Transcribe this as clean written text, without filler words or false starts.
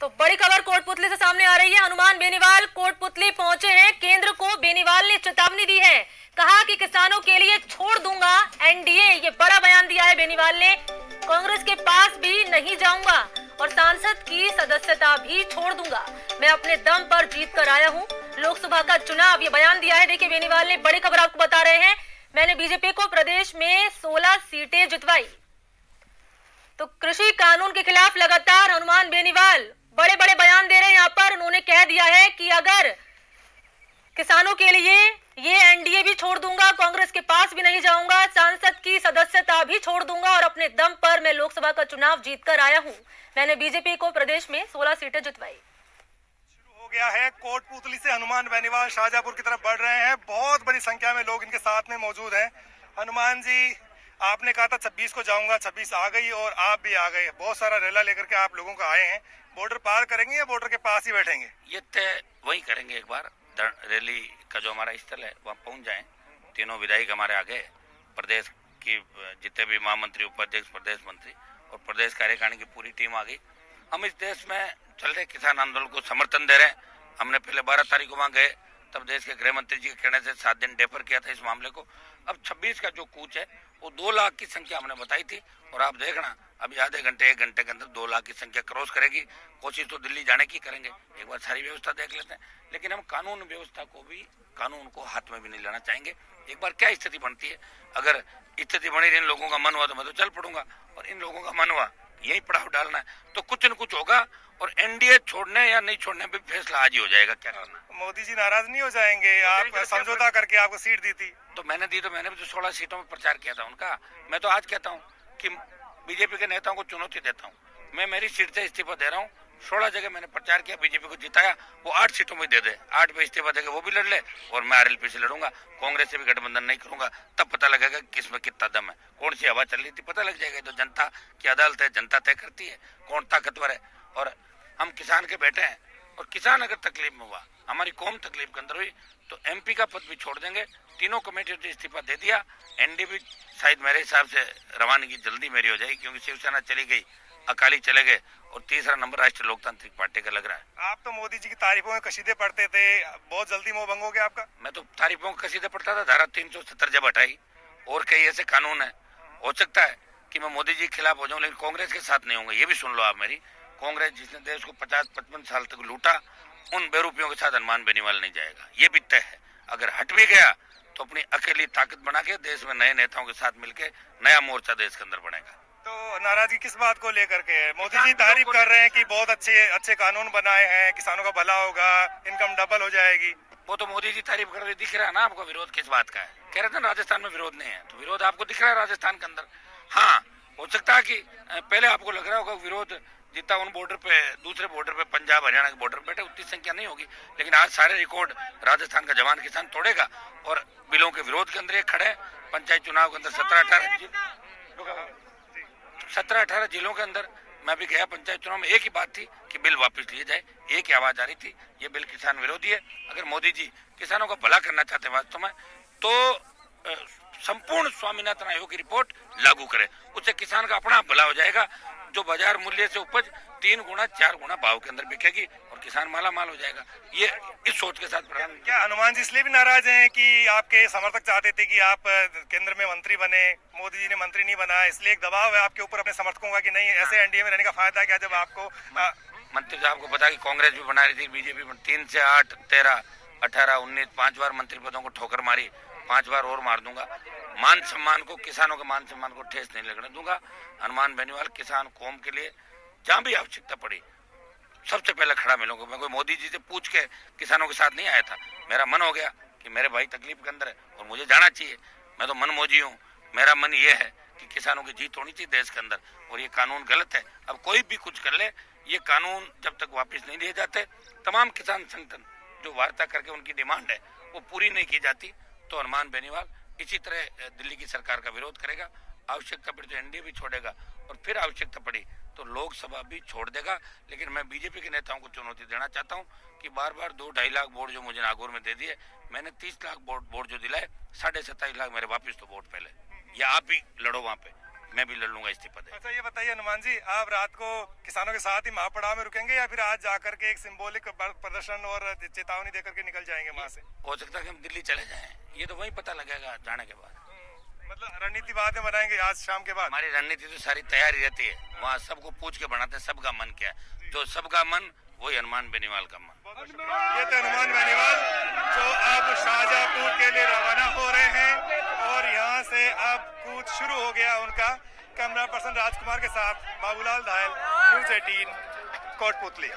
तो बड़ी खबर कोटपुतली से सामने आ रही है। हनुमान बेनीवाल कोटपुतली पहुंचे हैं। केंद्र को बेनीवाल ने चेतावनी दी है, कहा कि किसानों के लिए छोड़ दूंगा एनडीए। ये बड़ा बयान दिया है बेनीवाल ने। कांग्रेस के पास भी नहीं जाऊंगा और सांसद की सदस्यता भी छोड़ दूंगा। मैं अपने दम पर जीत कर आया हूँ, लोकसभा का चुनाव। ये बयान दिया है। देखिए बेनीवाल ने बड़ी खबर आपको बता रहे हैं। मैंने बीजेपी को प्रदेश में 16 सीटें जितवाई। तो कृषि कानून के खिलाफ लगातार हनुमान बेनीवाल बड़े बड़े बयान दे रहे हैं। यहाँ पर उन्होंने कह दिया है कि अगर किसानों के लिए ये एनडीए भी छोड़ दूंगा, कांग्रेस के पास भी नहीं जाऊंगा, सांसद की सदस्यता भी छोड़ दूंगा और अपने दम पर मैं लोकसभा का चुनाव जीतकर आया हूं। मैंने बीजेपी को प्रदेश में 16 सीटें जितवाई। शुरू हो गया है। कोटपुतली से हनुमान बेनीवाल शाहजहांपुर की तरफ बढ़ रहे हैं। बहुत बड़ी संख्या में लोग इनके साथ में मौजूद हैं। हनुमान जी, आपने कहा था 26 को जाऊंगा, 26 आ गई और आप भी आ गए। बहुत सारा रेला लेकर के आप लोगों को आए हैं। बॉर्डर पार करेंगे या बॉर्डर के पास ही बैठेंगे? ये तय वही करेंगे। एक बार रैली का जो हमारा स्थल है वहाँ पहुँच जाएं। तीनों विधायक हमारे आगे, प्रदेश की जितने भी महामंत्री, उपाध्यक्ष, प्रदेश मंत्री और प्रदेश कार्यकारिणी की पूरी टीम आ गई। हम इस देश में चल रहे किसान आंदोलन को समर्थन दे रहे हैं। हमने पहले 12 तारीख को वहाँ गए, तब देश के गृह मंत्री जी के कहने से 7 दिन डेफर किया था इस मामले को। अब 26 का जो कूच है वो 2 लाख की संख्या हमने बताई थी और आप देखना अभी आधे घंटे 1 घंटे के अंदर 2 लाख की संख्या क्रॉस करेगी। कोशिश तो दिल्ली जाने की करेंगे। एक बार सारी व्यवस्था देख लेते हैं, लेकिन हम कानून व्यवस्था को भी, कानून को हाथ में भी नहीं लेना चाहेंगे। एक बार क्या स्थिति बनती है, अगर स्थिति बनी इन लोगों का मन हुआ तो मैं तो चल पड़ूंगा, और इन लोगों का मन हुआ यही पड़ाव डालना है तो कुछ न कुछ होगा और एनडीए छोड़ने या नहीं छोड़ने पे फैसला आज ही हो जाएगा। क्या करना? मोदी जी नाराज नहीं हो जाएंगे? आप समझौता करके आपको सीट दी थी तो मैंने दी, तो मैंने भी तो 16 सीटों में प्रचार किया था उनका। मैं तो आज कहता हूँ कि बीजेपी के नेताओं को चुनौती देता हूँ। मैं मेरी सीट से इस्तीफा दे रहा हूँ। 16 जगह मैंने प्रचार किया, बीजेपी को जिताया, वो 8 सीटों में दे दे, 8 पे इस्तीफा देगा वो भी लड़ ले और मैं आरएलपी से लड़ूंगा। कांग्रेस से भी गठबंधन नहीं करूंगा। तब पता लगेगा किसमें कितना दम है, कौन सी हवा चल रही थी, पता लग जाएगा। तो जनता की अदालत है, जनता तय करती है कौन ताकतवर है। और हम किसान के बेटे हैं और किसान अगर तकलीफ में हुआ, हमारी कौम तकलीफ के अंदर हुई तो एमपी का पद भी छोड़ देंगे। तीनों कमेटियों ने इस्तीफा दे दिया। एनडीए भी शायद मेरे हिसाब से रवानगी जल्दी मेरी हो जाएगी, क्योंकि शिवसेना चली गई, अकाली चले गए और तीसरा नंबर राष्ट्रीय लोकतांत्रिक पार्टी का लग रहा है। आप तो मोदी जी की तारीफों में कसीदे पढ़ते थे, बहुत जल्दी मोह भंग हो गया आपका? मैं तो तारीफों के कसीदे पढ़ता था। धारा 370 जब हटाई और कई ऐसे कानून है, हो सकता है कि मैं मोदी जी के खिलाफ हो जाऊं, लेकिन कांग्रेस के साथ नहीं होंगे। ये भी सुन लो आप मेरी। कांग्रेस जिसने देश को 50-55 साल तक लूटा, उन बेरूपियों के साथ हनुमान बेनीवाल नहीं जाएगा, ये भी तय है। अगर हट भी गया तो अपनी अकेली ताकत बना के देश में नए नेताओं के साथ मिलके नया मोर्चा देश के अंदर बनेगा। तो नाराजगी किस बात को लेकर के? मोदी जी तारीफ कर रहे हैं कि बहुत अच्छे कानून बनाए हैं, किसानों का भला होगा, इनकम डबल हो जाएगी। वो तो मोदी जी तारीफ कर रहे, दिख रहा है ना आपको। विरोध किस बात का है? कह रहे थे ना राजस्थान में विरोध नहीं है, तो विरोध आपको दिख रहा है राजस्थान के अंदर। हाँ, हो सकता है कि पहले आपको लग रहा होगा विरोध जितना उन बॉर्डर पे, दूसरे बॉर्डर पे, पंजाब हरियाणा के बॉर्डर पे बैठे उतनी संख्या नहीं होगी, लेकिन आज सारे रिकॉर्ड राजस्थान का जवान किसान तोड़ेगा। और बिलों के विरोध के अंदर एक खड़े हैं। पंचायत चुनाव के अंदर 17-18 जिलों के अंदर मैं भी गया। पंचायत चुनाव में एक ही बात थी कि बिल वापस लिए जाए, एक ही आवाज आ रही थी, ये बिल किसान विरोधी है। अगर मोदी जी किसानों का भला करना चाहते हैं वास्तव में, तो संपूर्ण स्वामीनाथन आयोग की रिपोर्ट लागू करे, उससे किसान का अपना भला हो जाएगा। जो बाजार मूल्य से उपज 3 गुना 4 गुना भाव के अंदर बिकेगी और किसान माला माल हो जाएगा। ये इस सोच के साथ क्या हनुमान जी इसलिए भी नाराज हैं कि आपके समर्थक चाहते थे कि आप केंद्र में मंत्री बने, मोदी जी ने मंत्री नहीं बनाया, इसलिए एक दबाव है आपके ऊपर अपने समर्थकों का कि नहीं ऐसे एनडीए में रहने का फायदा क्या? जब आपको मंत्री साहब को पता कि कांग्रेस भी बना रही थी, बीजेपी 3 से 8, 13, 18, 19 5 बार मंत्री पदों को ठोकर मारी, 5 बार और मार दूंगा। मान सम्मान को, किसानों के मान सम्मान को ठेस नहीं लगने दूंगा। हनुमान बेनीवाल किसान कौम के लिए जहां भी आवश्यकता पड़ी सबसे पहले खड़ा मिलूंगा। मैं कोई मोदी जी से पूछ के किसानों के साथ नहीं आया था। मेरा मन हो गया कि मेरे भाई तकलीफ के अंदर है और मुझे जाना चाहिए। मैं तो मनमोजी हूँ। मेरा मन ये है कि किसानों की जीत होनी चाहिए देश के अंदर, और ये कानून गलत है। अब कोई भी कुछ कर ले, ये कानून जब तक वापस नहीं लिए जाते, तमाम किसान संगठन जो वार्ता करके उनकी डिमांड है वो पूरी नहीं की जाती, तो हनुमान बेनीवाल इसी तरह दिल्ली की सरकार का विरोध करेगा। आवश्यकता पड़ी तो एनडीए भी छोड़ेगा और फिर आवश्यकता पड़ी तो लोकसभा भी छोड़ देगा। लेकिन मैं बीजेपी के नेताओं को चुनौती देना चाहता हूं कि बार बार 2-2.5 लाख वोट जो मुझे नागौर में दे दिए, मैंने 30 लाख वोट जो दिलाए, 27.5 लाख मेरे वापिस तो वोट पहले, या आप भी लड़ो वहां पे। मैं भी लड़ लूंगा इस्तीफा दे। अच्छा, ये बताइए हनुमान जी, आप रात को किसानों के साथ ही महापड़ाव में रुकेंगे या फिर आज जाकर के एक सिंबॉलिक प्रदर्शन और चेतावनी देकर के निकल जाएंगे वहाँ से? हो सकता है कि हम दिल्ली चले जाएं, ये तो वही पता लगेगा जाने के बाद। मतलब रणनीति बाद में बनाएंगे आज शाम के बाद? हमारी रणनीति तो सारी तैयारी रहती है, वहाँ सबको पूछ के बनाते हैं सबका मन क्या है, जो सबका मन वही हनुमान बेनीवाल का मन। ये तो हनुमान बेनीवाल जो अब शाहजहांपुर के लिए रवाना हो रहे हैं और यहाँ से अब कूच शुरू हो गया उनका। कैमरा पर्सन राजकुमार के साथ बाबूलाल धायल, न्यूज़ 18, कोटपुतली।